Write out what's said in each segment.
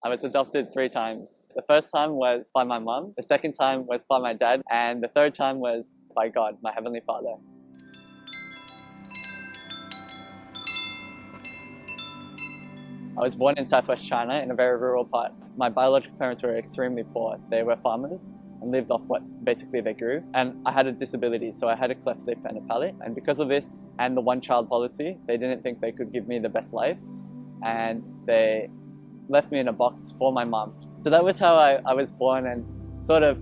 I was adopted 3 times. The first time was by my mum, the second time was by my dad, and the third time was by God, my Heavenly Father. I was born in southwest China in a very rural part. My biological parents were extremely poor. They were farmers and lived off what basically they grew. And I had a disability, so I had a cleft lip and a palate. And because of this and the one-child policy, they didn't think they could give me the best life. And they left me in a box for my mom. So that was how I was born and sort of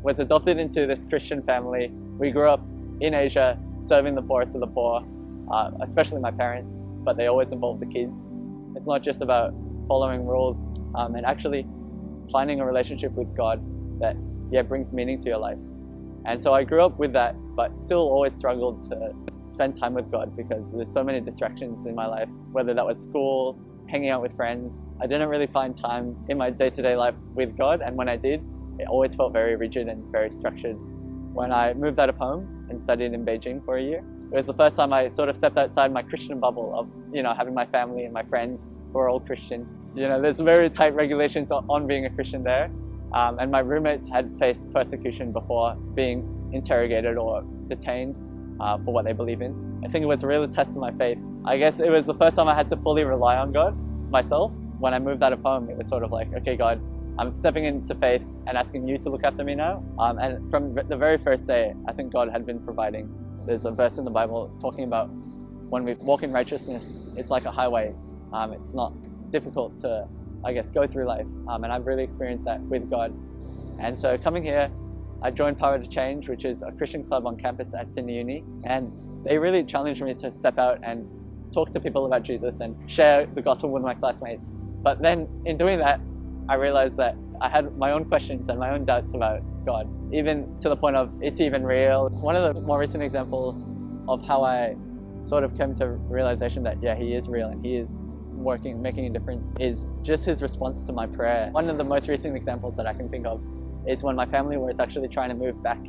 was adopted into this Christian family. We grew up in Asia, serving the poorest of the poor, especially my parents, but they always involved the kids. It's not just about following rules and actually finding a relationship with God that brings meaning to your life. And so I grew up with that, but still always struggled to spend time with God because there's so many distractions in my life, whether that was school, hanging out with friends. I didn't really find time in my day-to-day life with God, and when I did, it always felt very rigid and very structured. When I moved out of home and studied in Beijing for a year, it was the first time I sort of stepped outside my Christian bubble of, having my family and my friends who are all Christian. There's very tight regulations on being a Christian there. And my roommates had faced persecution before being interrogated or detained for what they believe in. I think it was a real test of my faith. I guess it was the first time I had to fully rely on God myself. When I moved out of home, it was sort of like, okay, God, I'm stepping into faith and asking you to look after me now. And from the very first day, I think God had been providing. There's a verse in the Bible talking about when we walk in righteousness, it's like a highway. It's not difficult to, go through life. And I've really experienced that with God. And so coming here, I joined Power to Change, which is a Christian club on campus at Sydney Uni. And they really challenged me to step out and talk to people about Jesus and share the gospel with my classmates. But then in doing that, I realized that I had my own questions and my own doubts about God, even to the point of, is he even real? One of the more recent examples of how I sort of came to realization that, he is real and he is working, making a difference, is just his response to my prayer. One of the most recent examples that I can think of is when my family was actually trying to move back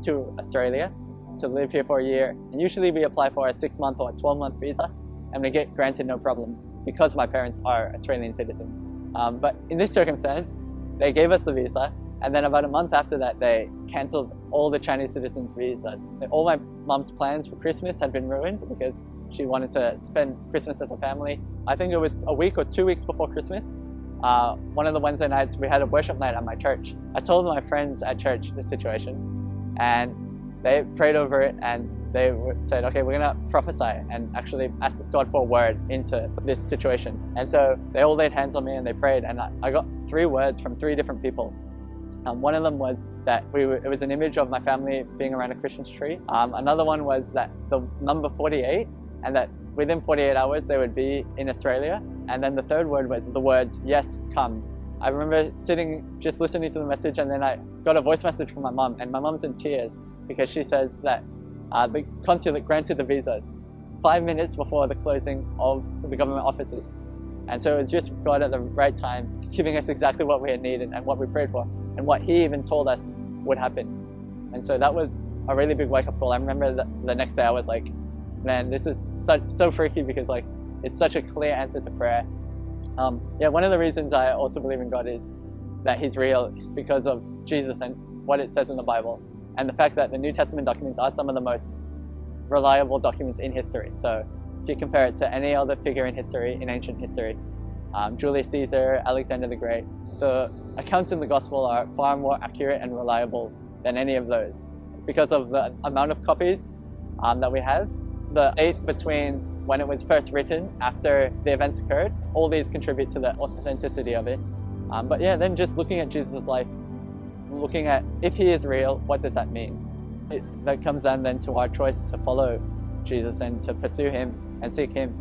to Australia to live here for a year. And usually we apply for a 6-month or a 12-month visa and we get granted no problem because my parents are Australian citizens. But in this circumstance, they gave us the visa, and then about a month after that, they cancelled all the Chinese citizens' visas. All my mum's plans for Christmas had been ruined because she wanted to spend Christmas as a family. I think it was a week or 2 weeks before Christmas. One of the Wednesday nights, we had a worship night at my church. I told my friends at church this situation, and they prayed over it, and they said, okay, we're going to prophesy and actually ask God for a word into this situation. And so they all laid hands on me and they prayed, and I got 3 words from 3 different people. One of them was that it was an image of my family being around a Christmas tree. Another one was that the number 48, and that within 48 hours they would be in Australia. And then the third word was the words, yes, come. I remember sitting, just listening to the message, and then I got a voice message from my mum, and my mum's in tears because she says that the consulate granted the visas 5 minutes before the closing of the government offices. And so it was just God at the right time, giving us exactly what we had needed and what we prayed for, and what he even told us would happen. And so that was a really big wake-up call. I remember the next day I was like, man, this is so freaky because it's such a clear answer to prayer. One of the reasons I also believe in God is that he's real. It's because of Jesus and what it says in the Bible, and the fact that the New Testament documents are some of the most reliable documents in history. So if you compare it to any other figure in history, in ancient history, Julius Caesar, Alexander the Great, the accounts in the gospel are far more accurate and reliable than any of those because of the amount of copies that we have, the date between when it was first written after the events occurred. All these contribute to the authenticity of it. Then just looking at Jesus' life, looking at if he is real, what does that mean? That comes down then to our choice to follow Jesus and to pursue him and seek him.